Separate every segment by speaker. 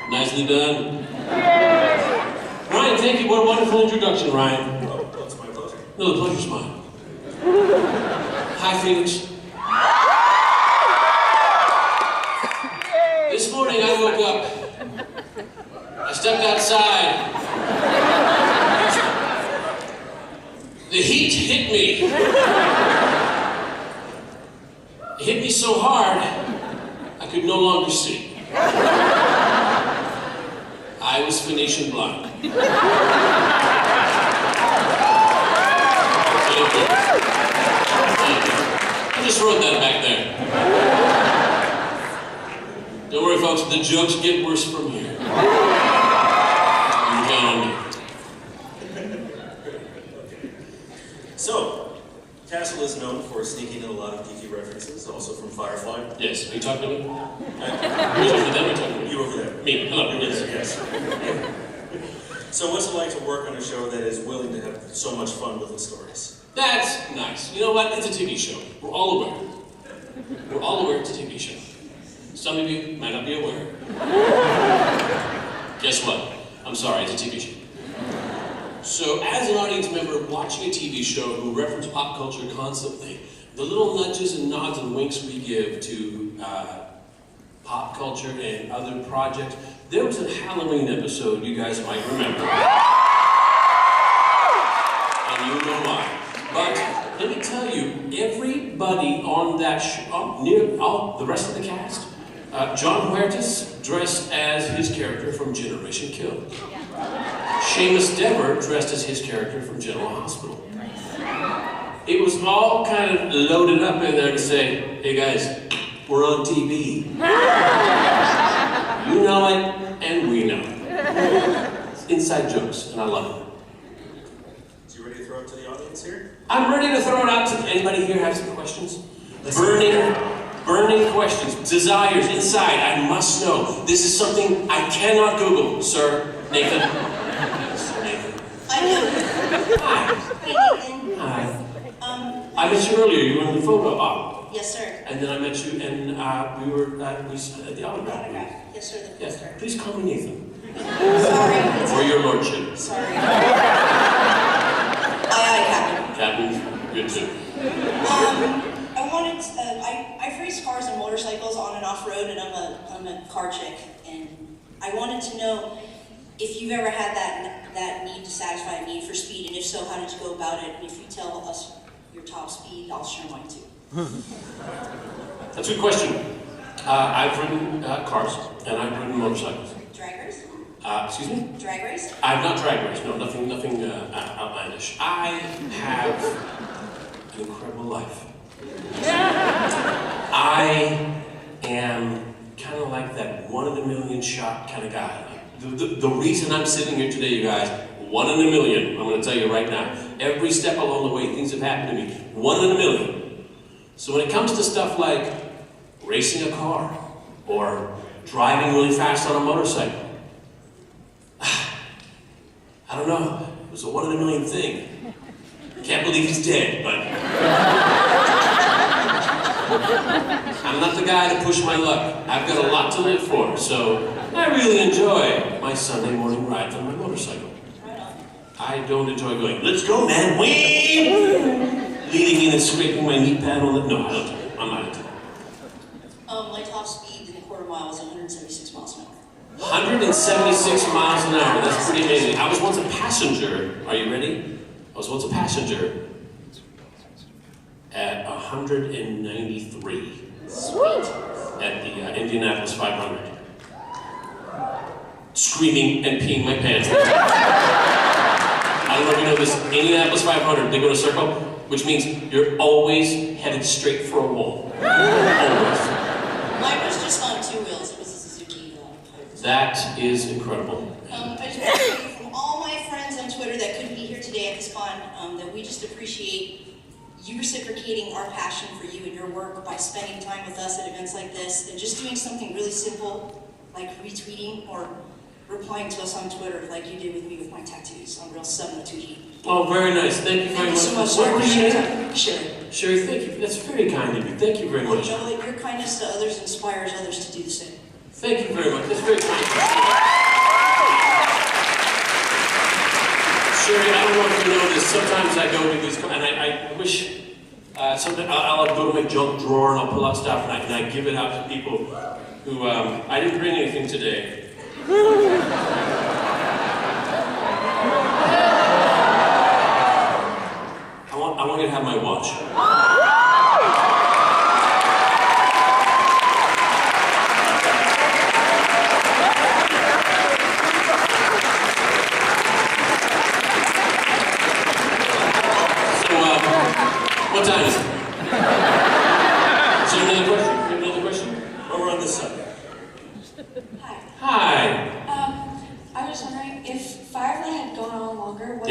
Speaker 1: Nicely done. Ryan, thank you. What a wonderful introduction, Ryan.
Speaker 2: Oh, it's my pleasure.
Speaker 1: No, the pleasure's mine. Hi, Phoenix. This morning I woke up. I stepped outside. The heat hit me. It hit me so hard, I could no longer see. I was Phoenician blind. Thank you. I just wrote that back there. Don't worry, folks, the jokes get worse from here. You count on me.
Speaker 2: So, Castle is known for sneaking in a lot of geeky references, also from Firefly.
Speaker 1: Yes, are you talking to me? Who's over there? Are you talking to me?
Speaker 2: You over there.
Speaker 1: Me. Hello.
Speaker 2: You over there, yes. So what's it like to work on a show that is willing to have so much fun with its stories?
Speaker 1: That's nice. You know what? It's a TV show. We're all aware. We're all aware it's a TV show. Some of you might not be aware. Guess what? I'm sorry, it's a TV show. So, as an audience member watching a TV show who references pop culture constantly, the little nudges and nods and winks we give to pop culture and other projects, there was a Halloween episode you guys might remember. And you know why. But let me tell you, everybody on that show, the rest of the cast, John Huertas dressed as his character from Generation Kill. Seamus Dever dressed as his character from General Hospital. It was all kind of loaded up in there to say, hey guys, we're on TV. You know it, and we know it. It's inside jokes, and I love it.
Speaker 2: So you ready to throw it to the audience here?
Speaker 1: I'm ready to throw it out to anybody here have some questions? Burning questions, desires inside, I must know. This is something I cannot Google, sir. Nathan. Sir Nathan.
Speaker 3: I know.
Speaker 1: Hi.
Speaker 3: Hey, Nathan.
Speaker 1: Hi. I met you earlier, you were in the photo op.
Speaker 3: Yes, sir.
Speaker 1: And then I met you, and we were at the autograph.
Speaker 3: Yes, sir, the
Speaker 1: Yes,
Speaker 3: poster.
Speaker 1: please call me Nathan.
Speaker 3: Sorry.
Speaker 1: Or your lordship.
Speaker 3: Sorry. Aye, Captain.
Speaker 1: Captain, good too.
Speaker 3: I've raced cars and motorcycles on and off road, and I'm a car chick, and I wanted to know if you've ever had that need to satisfy a need for speed, and if so, how did you go about it? And if you tell us your top speed, I'll share mine too.
Speaker 1: That's a good question. I've ridden cars, and I've ridden motorcycles.
Speaker 3: Drag race?
Speaker 1: Excuse me?
Speaker 3: Drag race?
Speaker 1: I've not drag raced, no, nothing outlandish. I have an incredible life. I am kind of like that one in a million shot kind of guy. The reason I'm sitting here today, you guys, 1 in a million, I'm going to tell you right now. Every step along the way, things have happened to me. 1 in a million. So when it comes to stuff like racing a car or driving really fast on a motorcycle, I don't know. It was a 1 in a million thing. Can't believe he's dead, but I'm not the guy to push my luck. I've got a lot to live for, so I really enjoy my Sunday morning rides on my motorcycle. I don't enjoy going, let's go, man, whee! Leaning in and scraping my knee pad on the... No, I don't do it. I'm not into it.
Speaker 3: My top speed in a quarter mile was 176 miles an hour.
Speaker 1: 176 miles an hour. That's pretty amazing. I was once a passenger. Are you ready? I was once a passenger at 193.
Speaker 3: Sweet.
Speaker 1: At the Indianapolis 500. Screaming and peeing my pants. I don't know if you know this. Indianapolis 500, they go in a circle, which means you're always headed straight for a wall. Always.
Speaker 3: Mine was just on 2 wheels. It was a Suzuki.
Speaker 1: That is incredible.
Speaker 3: I just want to thank you from all my friends on Twitter that couldn't be here today at this con, that we just appreciate you reciprocating our passion for you and your work by spending time with us at events like this, and just doing something really simple, like retweeting or replying to us on Twitter like you did with me with my tattoos on Real 702 Heat.
Speaker 1: Oh, very nice. Thank you very much.
Speaker 3: Thank you so
Speaker 1: What
Speaker 3: much,
Speaker 1: was your
Speaker 3: sir.
Speaker 1: name?
Speaker 3: Sherry.
Speaker 1: Sherry, thank you. That's very kind of you. Thank you very
Speaker 3: Well,
Speaker 1: much.
Speaker 3: you know what? Your kindness to others inspires others to do the same.
Speaker 1: Thank you very much. That's very kind of you. sometimes I go to these, and I wish, sometimes I'll go to my junk drawer and I'll pull out stuff and I give it out to people who, I didn't bring anything today. I want you to have my watch. What time is it? Is there another question? You have another question? Over on this side.
Speaker 4: Hi.
Speaker 1: Hi.
Speaker 4: I was wondering if Firefly had gone on longer, what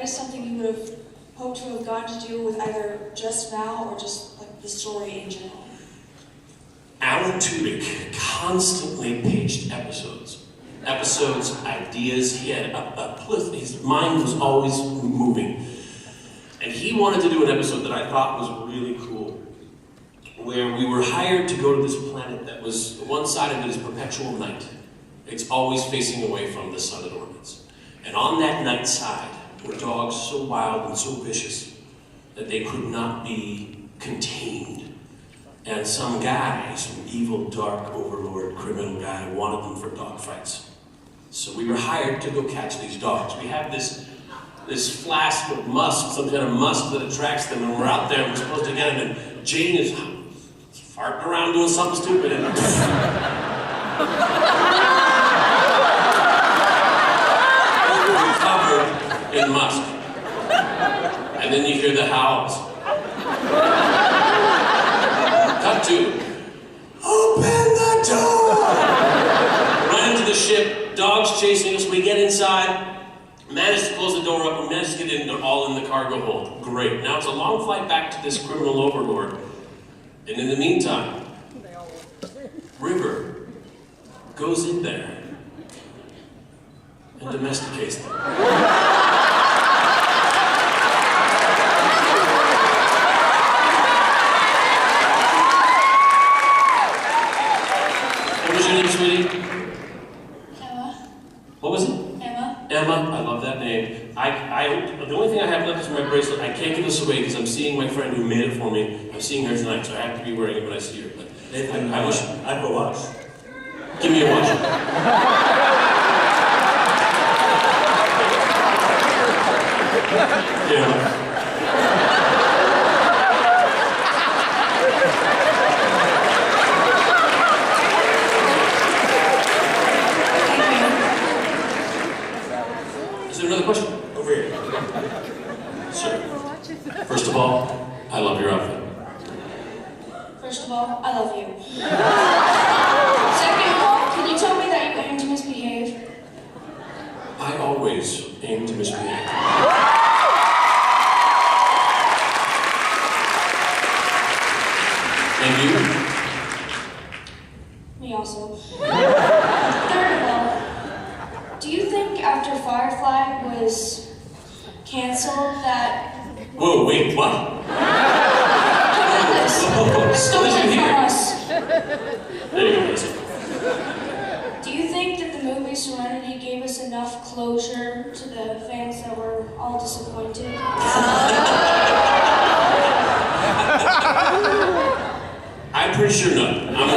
Speaker 4: is something you would have hoped to have gotten to do with either just now or just like the story in general?
Speaker 1: Alan Tudyk constantly pitched episodes, ideas. He had his mind was always moving. And he wanted to do an episode that I thought was really cool, where we were hired to go to this planet that was, one side of it is perpetual night. It's always facing away from the sun it orbits. And on that night side were dogs so wild and so vicious that they could not be contained. And some guy, some evil, dark overlord, criminal guy, wanted them for dog fights. So we were hired to go catch these dogs. We have this flask of musk, some kind of musk that attracts them, and we're out there and we're supposed to get them, and Jane is farting around doing something stupid, and we're covered in musk. And then you hear the howls. Cut to, open the door! Right into the ship, dogs chasing us, we get inside, managed to close the door up, and managed to get in, they're all in the cargo hold. Great. Now it's a long flight back to this criminal overlord. And in the meantime, River goes in there and domesticates them. What was your name, sweetie?
Speaker 4: Emma.
Speaker 1: What was it?
Speaker 4: Emma.
Speaker 1: Emma, I love that name. The only thing I have left is my bracelet. I can't give this away because I'm seeing my friend who made it for me. I'm seeing her tonight, so I have to be wearing it when I see her. But I wish
Speaker 2: I have a watch.
Speaker 1: Give me a watch. Yeah. Is there another question?
Speaker 2: Over here.
Speaker 1: Sir. First of all, I love your outfit.
Speaker 4: First of all, I love you. Second of all, can you tell me that you aim to misbehave?
Speaker 1: I always aim to misbehave. And you?
Speaker 4: Me also. Third of all, do you think after Firefly was canceled that...
Speaker 1: Whoa, wait, what?
Speaker 4: How about this? Stolen
Speaker 1: Listen
Speaker 4: from
Speaker 1: here.
Speaker 4: us.
Speaker 1: There you go, listen.
Speaker 4: Do you think that the movie Serenity gave us enough closure to the fans that were all disappointed?
Speaker 1: I'm pretty sure not. I'm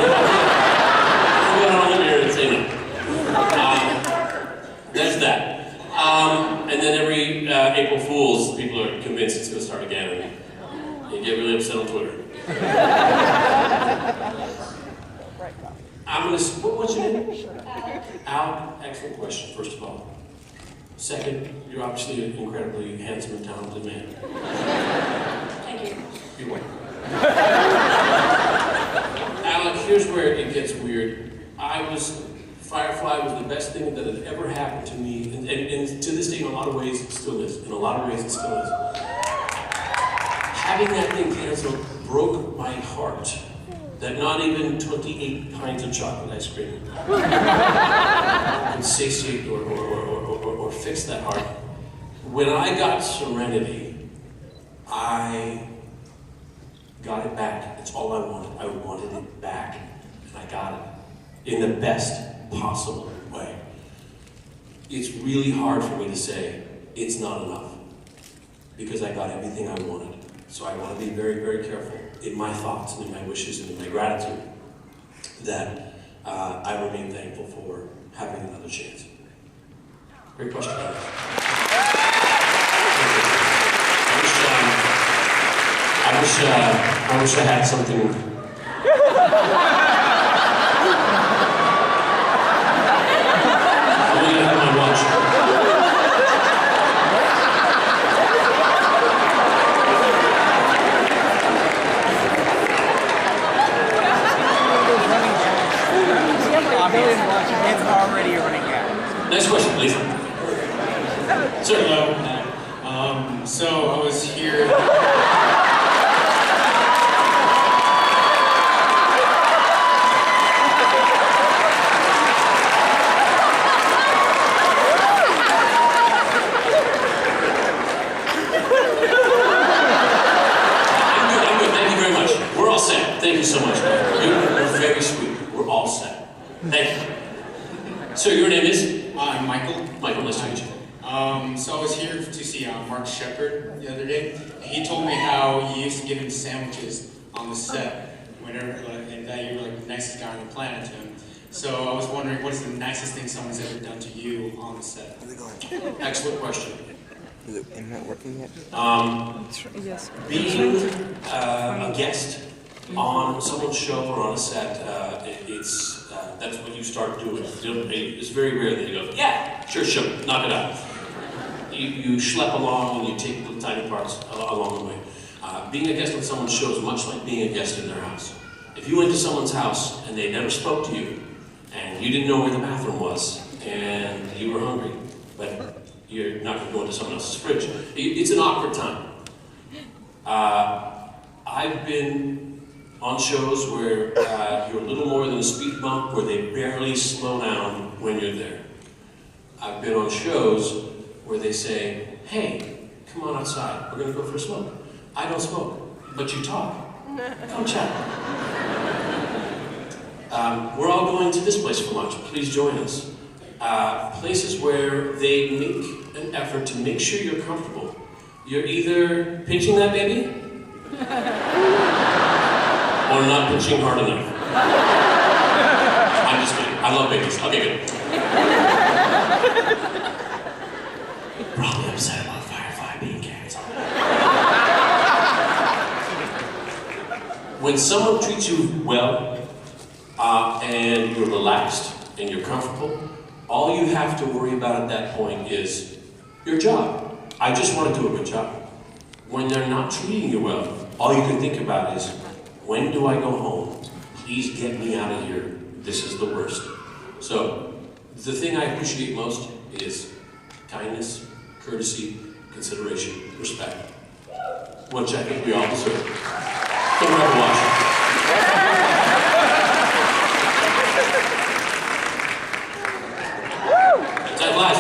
Speaker 1: going on here and say no. There's that. And then every April Fool's, people are convinced it's going to start again, and you get really upset on Twitter. I'm going to. What's your name? Al. Excellent question, first of all. Second, you're obviously an incredibly handsome and talented man.
Speaker 4: Thank you.
Speaker 1: You're welcome. Alec, here's where it gets weird. Firefly was the best thing that had ever happened to me, and to this day, in a lot of ways, it still is. In a lot of ways, it still is. Having that thing canceled broke my heart. That not even 28 pints of chocolate ice cream could satiate or fix that heart. When I got Serenity, I got it back. It's all I wanted. I wanted it back, and I got it in the best possible way. It's really hard for me to say it's not enough. because I got everything I wanted. So I want to be very, very careful in my thoughts and in my wishes and in my gratitude that I remain thankful for having another chance. Great question, guys. I wish I had something. I'm looking at my watch.
Speaker 5: It's already running out.
Speaker 1: Next question, please. Sir.
Speaker 5: Hello. So I was here.
Speaker 1: I'm good. Thank you very much. We're all set. Thank you so much. You're very sweet. We're all set. Thank you. So your name is?
Speaker 5: I'm Michael.
Speaker 1: Michael, nice to meet you.
Speaker 5: So I was here to see Mark Shepard the other day. He told me how you used to give him sandwiches on the set whenever, and that you were like the nicest guy on the planet to him. So I was wondering, what is the nicest thing someone's ever done to you on the set?
Speaker 1: Excellent question.
Speaker 6: Is it not working yet?
Speaker 7: Yes.
Speaker 1: Being a guest on someone's show or on a set, that's what you start doing. It's very rare that you go, yeah, sure, knock it out. You schlep along and you take little tiny parts along the way. Being a guest on someone's show is much like being a guest in their house. If you went to someone's house and they never spoke to you, and you didn't know where the bathroom was, and you were hungry, but you're not going to go into someone else's fridge, it's an awkward time. I've been on shows where you're a little more than a speed bump, where they barely slow down when you're there. I've been on shows where they say, hey, come on outside, we're going to go for a smoke. I don't smoke, but you talk. Come chat. We're all going to this place for lunch. Please join us. Places where they make an effort to make sure you're comfortable. You're either pinching that baby, or not pinching hard enough. I'm just kidding. I love babies. Okay, good. Probably upset about Firefly being canceled. When someone treats you well, and you're relaxed and you're comfortable, all you have to worry about at that point is your job. I just want to do a good job. When they're not treating you well, all you can think about is, when do I go home? Please get me out of here. This is the worst. So, the thing I appreciate most is kindness, courtesy, consideration, respect. Which I think we all deserve. Don't ever watch it. Is that live?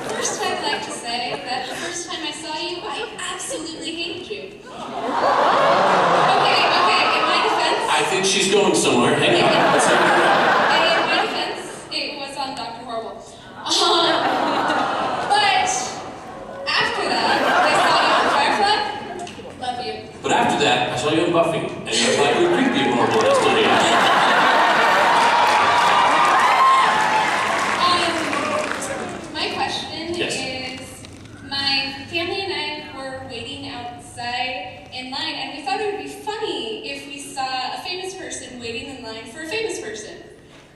Speaker 8: First, I'd like to say that the first time I saw you, I absolutely hated you. Okay, in my defense...
Speaker 1: I think she's going somewhere. Hang on. Let's have her.
Speaker 8: In my defense, it was on Dr. Horrible. But after that, I saw you on Firefly. Love you.
Speaker 1: But after that, I saw you in Buffy, and you're like, you're creepy and horrible. That's not it.
Speaker 8: My question
Speaker 1: Yes.
Speaker 8: is, my family and I were waiting outside in line, and we thought it would be funny if we saw a famous person waiting in line for a famous person.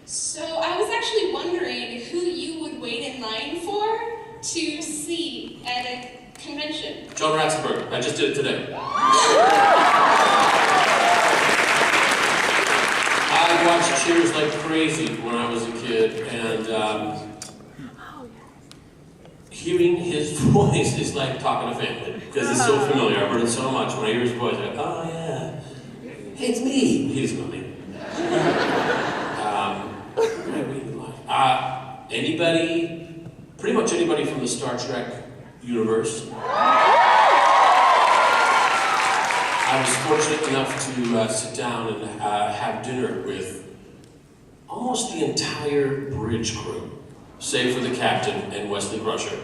Speaker 8: So I was actually wondering who you would wait in line for to see at a convention.
Speaker 1: John Ratzenberg. I just did it today. I watched Cheers like crazy when I was a kid, and hearing his voice is like talking to family, because it's so familiar. I've heard it so much. When I hear his voice, I go, oh yeah, hey, it's me. He doesn't know me. Anybody, pretty much anybody from the Star Trek universe. I was fortunate enough to sit down and have dinner with almost the entire bridge crew, save for the captain and Wesley Crusher.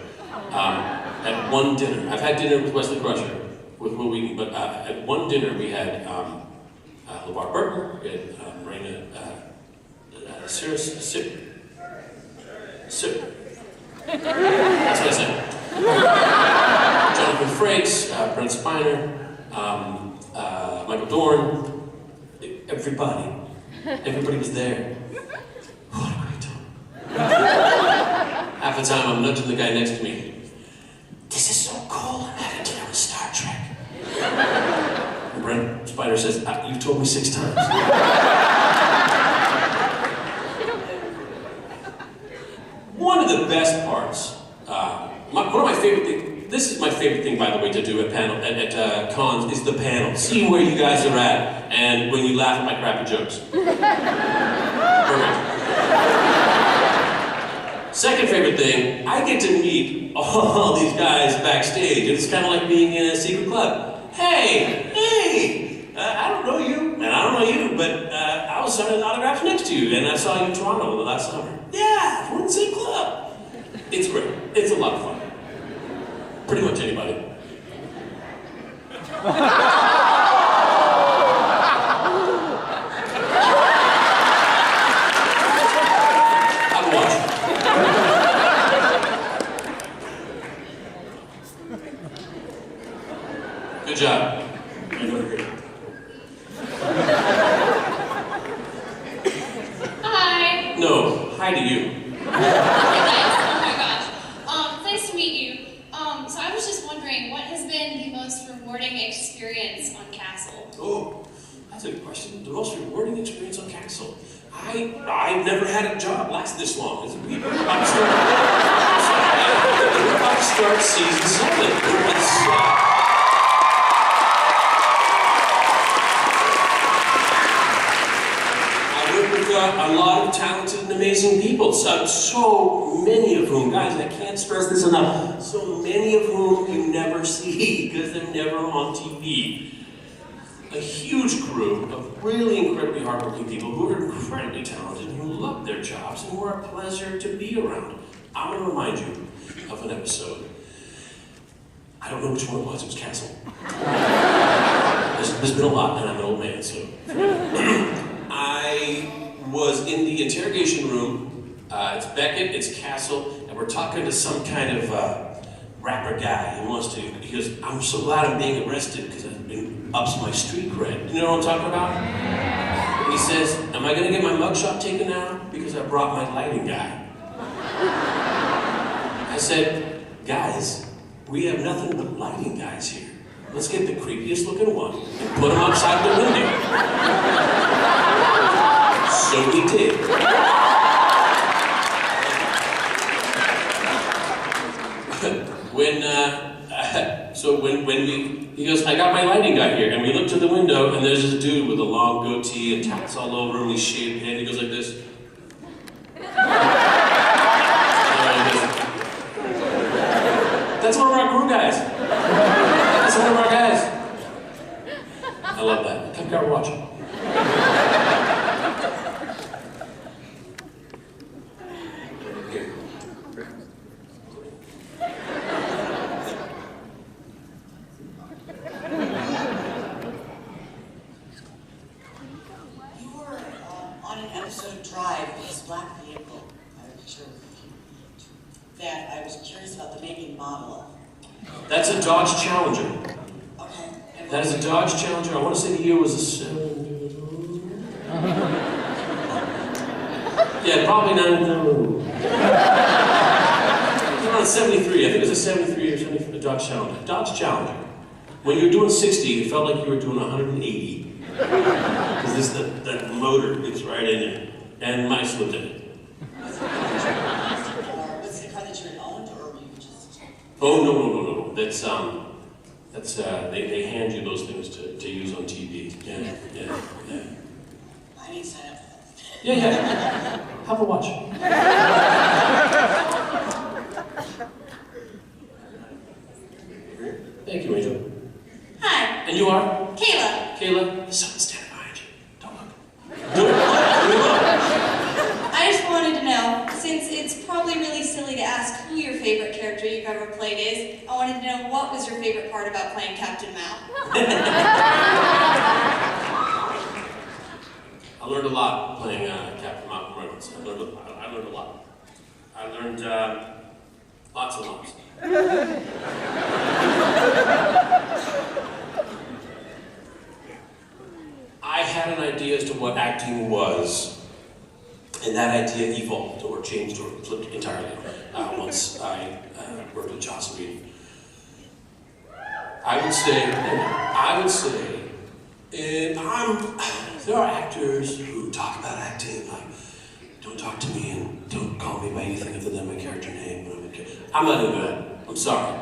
Speaker 1: At one dinner, I've had dinner with Wesley Crusher, with Will Wheaton, but at one dinner we had LeVar Burton, we had Marina that's what I said. Jonathan Frakes, Brent Spiner, Michael Dorn, everybody was there. What a great time. Half the time I'm nudging the guy next to me. This is so cool, I'm having dinner with Star Trek. And Brent Spiner says, you've told me 6 times. One of the best parts, one of my favorite things, this is my favorite thing, by the way, to do at cons, is the panel. See where you guys are at, and when you laugh at my crappy jokes. Perfect. Second favorite thing, I get to meet all these guys backstage. It's kind of like being in a secret club. Hey, I don't know you, and I don't know you, but I was signing autographs next to you, and I saw you in Toronto the last summer. Yeah, we're in the same club. It's great. It's a lot of fun. Pretty much anybody. I'd watch. Good job.
Speaker 8: Hi.
Speaker 1: No, hi to you.
Speaker 8: Oh my gosh. Nice to meet you. So I was just wondering, what has been the most rewarding experience on Castle?
Speaker 1: Oh, that's a good question. The most rewarding experience on Castle. I've never had a job last this long. We're about to start season 7. I work with a lot of talented and amazing people. So many of whom, guys, I can't stress this enough, so many of whom you never see because they're never on TV. A huge crew of really incredibly hardworking people who are incredibly talented, who love their jobs, and who are a pleasure to be around. I'm going to remind you of an episode. I don't know which one it was Castle. There's been a lot, and I'm an old man, so. I was in the interrogation room. It's Beckett, it's Castle, and we're talking to some kind of rapper guy who wants to. He goes, I'm so glad I'm being arrested because I've been ups my street cred. You know what I'm talking about? And he says, am I going to get my mugshot taken now? Because I brought my lighting guy. I said, guys, we have nothing but lighting guys here. Let's get the creepiest looking one and put him outside the window. So we did. He goes, I got my lighting guy here, and we look to the window, and there's this dude with a long goatee and tats all over him, he's shaved head, he goes like this. That's one of our crew guys. That's one of our guys. I love that. Come here, watch.
Speaker 9: That I was curious about the making model of.
Speaker 1: That's a Dodge Challenger.
Speaker 9: Okay.
Speaker 1: That is a Dodge Challenger. I want to say the year was a 7. Yeah, probably not. Around 73. I think it was a 73 or 74 Dodge Challenger. Dodge Challenger. When you were doing 60, it felt like you were doing 180. Because that motor gets right in there. And mice lived in it. Oh, no. That's they hand you those things to use on TV. Yeah.
Speaker 9: I need to sign up for that.
Speaker 1: Yeah. Have a watch. Thank you, Angel.
Speaker 3: Hi.
Speaker 1: And you are?
Speaker 3: Kayla.
Speaker 1: Kayla? Someone's standing behind you. Don't look. Don't look.
Speaker 3: I just wanted to know, since it's probably really silly to ask who your favorite character you've ever played is, I wanted to know what was your favorite part about playing Captain Mal?
Speaker 1: I learned a lot playing Captain Malcolm Reynolds. I learned a lot. I learned lots and lots. I had an idea as to what acting was, and that idea evolved or changed or flipped entirely once I worked with Joss Whedon. I would say, there are actors who talk about acting like, don't talk to me and don't call me by anything other than my character name. I'm not into that. I'm sorry.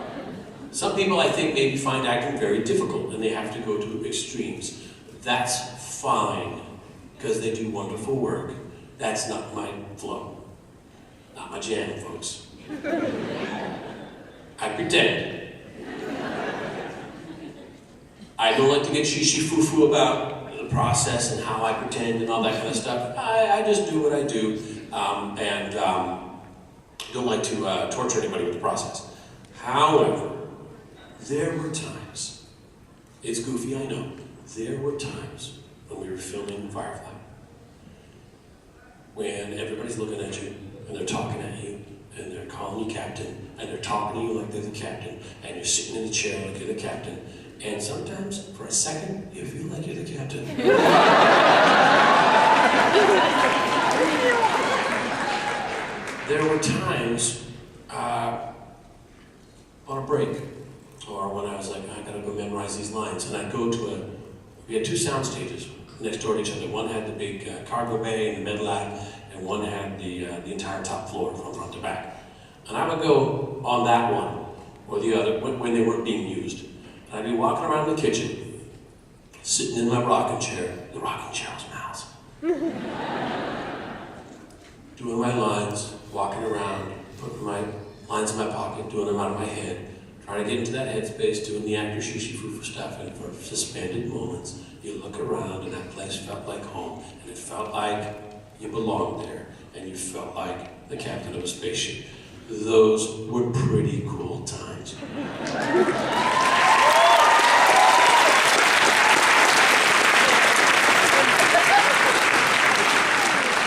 Speaker 1: Some people, I think, maybe find acting very difficult and they have to go to extremes. That's fine, because they do wonderful work. That's not my flow. Not my jam, folks. I pretend. I don't like to get shishi-foo-foo about the process and how I pretend and all that kind of stuff. I just do what I do, and don't like to torture anybody with the process. However, there were times, it's goofy, I know, there were times when we were filming Firefly, when everybody's looking at you, and they're talking at you, and they're calling you captain, and they're talking to you like they're the captain, and you're sitting in the chair like you're the captain, and sometimes, for a second, you feel like you're the captain. There were times on a break, or when I was like, I gotta go memorize these lines, and I'd go to we had two sound stages next door to each other. One had the big cargo bay and the med lab, and one had the entire top floor from front to back. And I would go on that one, or the other, when they weren't being used. And I'd be walking around the kitchen, sitting in my rocking chair. The rocking chair was Mal's. Doing my lines, walking around, putting my lines in my pocket, doing them out of my head, trying to get into that headspace, doing the actor shishi-foo-foo stuff, and for suspended moments, you look around and that place felt like home, and it felt like you belonged there, and you felt like the captain of a spaceship. Those were pretty cool times.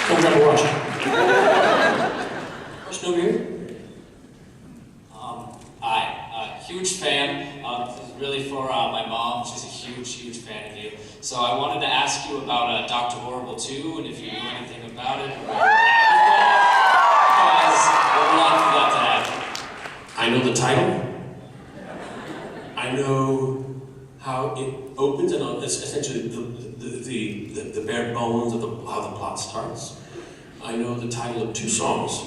Speaker 1: Come grab a watch. Question over here?
Speaker 10: Hi, huge fan. This is really for my mom. She's a huge fan of you. So I wanted to ask you about Dr. Horrible 2, and if you knew anything about it, or because we're not forgot to ask.
Speaker 1: I know the title. I know how it opens, and it's essentially the bare bones of how the plot starts. I know the title of 2 songs.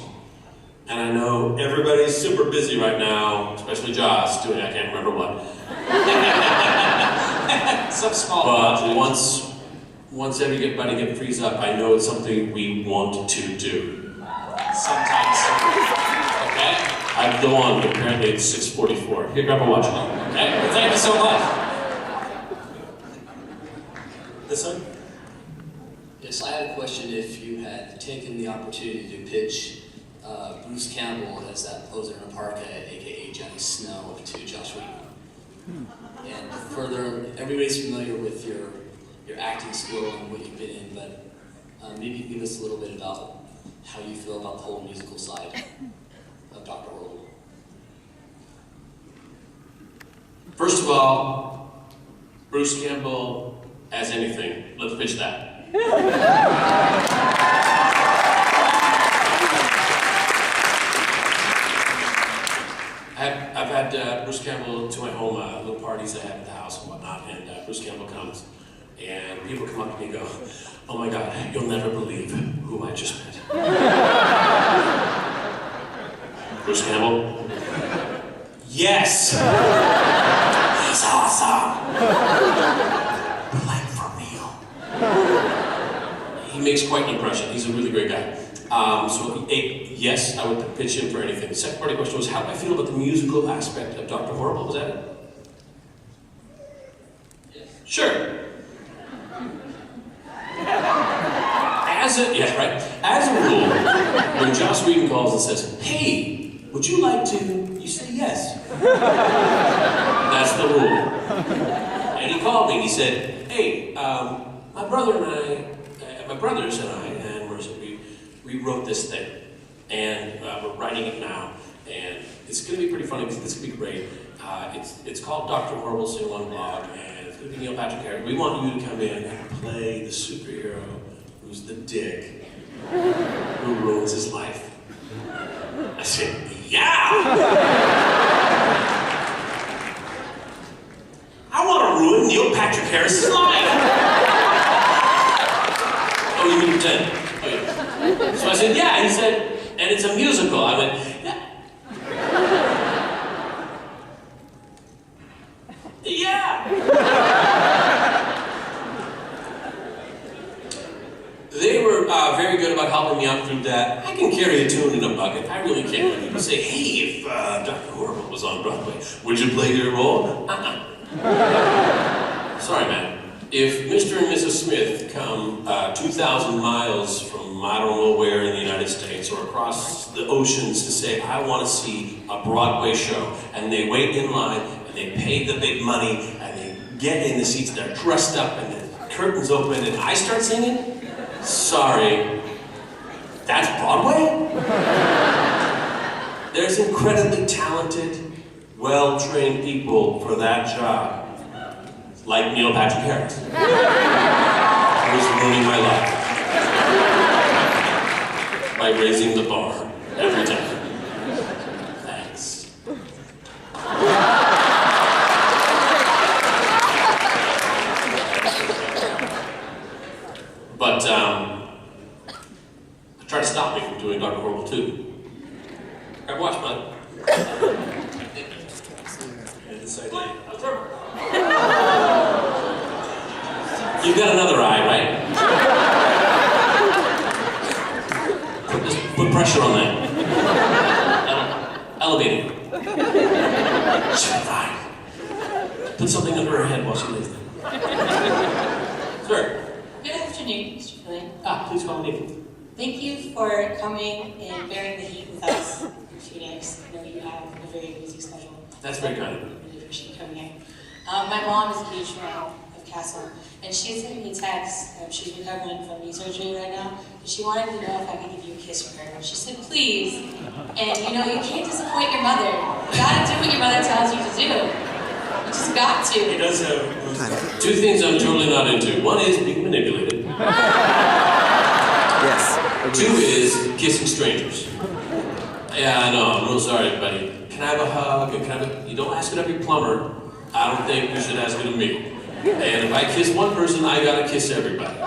Speaker 1: And I know everybody's super busy right now, especially Joss, doing I can't remember what.
Speaker 10: Some small
Speaker 1: But once everybody frees up, I know it's something we want to do.
Speaker 10: Sometimes. Okay?
Speaker 1: I go on, but apparently it's 6:44. Here, grab a watch.
Speaker 10: Okay, well, thank you so much.
Speaker 2: This one?
Speaker 11: Yes, I had a question. If you had taken the opportunity to pitch Bruce Campbell as that poser in a parka, aka Johnny Snow, to Joss Whedon. And further, everybody's familiar with your acting skill and what you've been in, but maybe give us a little bit about how you feel about the whole musical side of Dr. Horrible.
Speaker 1: First of all, Bruce Campbell as anything. Let's pitch that. I've had Bruce Campbell to my home, little parties I have at the house and whatnot, and Bruce Campbell comes, and people come up to me and go, oh my God, you'll never believe who I just met. Bruce Campbell? Yes! He's awesome! But like for real. He makes quite an impression. He's a really great guy. Yes, I would pitch him for anything. The second part of the question was, how do I feel about the musical aspect of Dr. Horrible? Was that it? Sure. As a rule, when Joss Whedon calls and says, "Hey, would you like to?" you say yes. That's the rule. And he called me and he said, "Hey, my brothers and I, and we wrote this thing, and we're writing it now, and it's going to be pretty funny because it's going to be great. It's called Dr. Horrible's in One Blog, and it's going to be Neil Patrick Harris. We want you to come in and play the superhero who's the dick, who ruins his life." I said, "Yeah! I want to ruin Neil Patrick Harris's life!" "Oh, you mean pretend?" "Oh, yeah." So I said, "Yeah." He said, "And it's a musical." I went, "Yeah." "Yeah." They were very good about helping me out through that. I can carry a tune in a bucket. I really can. When people say, "Hey, if Dr. Horrible was on Broadway, would you play your role?" Sorry, man. If Mr. and Mrs. Smith come 2,000 miles from I don't know where in the United States or across the oceans to say, "I want to see a Broadway show," and they wait in line and they pay the big money and they get in the seats, they're dressed up and the curtains open and I start singing, sorry, that's Broadway? There's incredibly talented, well-trained people for that job. Like Neil Patrick Harris. Who's ruining my life. By raising the bar every time. Thanks. But, tried to stop me from doing Dr. Horrible 2. Grab a watch, bud. You've got another eye, right? Put pressure on that. Elevate it. She's fine. Put something under her head while she lays there. Sir.
Speaker 12: Good afternoon, Mr. Fillion.
Speaker 1: Please call me Nathan.
Speaker 12: Thank you for coming and bearing the heat with us in Phoenix. I know you have a very busy schedule.
Speaker 1: That's very kind of you.
Speaker 12: I really appreciate you coming in. My mom is a huge fan of Castle, and she sent me a text. She's recovering from knee surgery right now, and she wanted to know if I could give you a kiss for her. And she said, "Please." And you know, you can't disappoint your mother. You gotta do what your mother tells you to do. You just got to.
Speaker 2: He does have
Speaker 1: two things I'm totally not into. One is being manipulated.
Speaker 6: Yes.
Speaker 1: Two is kissing strangers. Yeah, I know. I'm real sorry, buddy. Can I have a hug? You don't ask it of your plumber. I don't think you should ask it of me. And if I kiss one person, I gotta kiss everybody.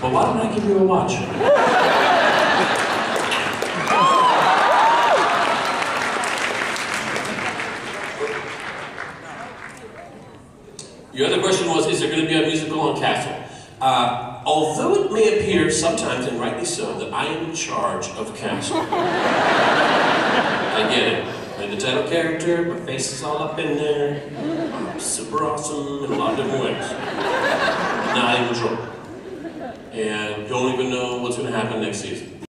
Speaker 1: But why don't I give you a watch? Your other question was, is there going to be a musical on Castle? Although it may appear sometimes, and rightly so, that I am in charge of Castle. I get it. I'm the title character, my face is all up in there. I'm super awesome in a lot of different ways. Not in control. And you don't even know what's going to happen next season.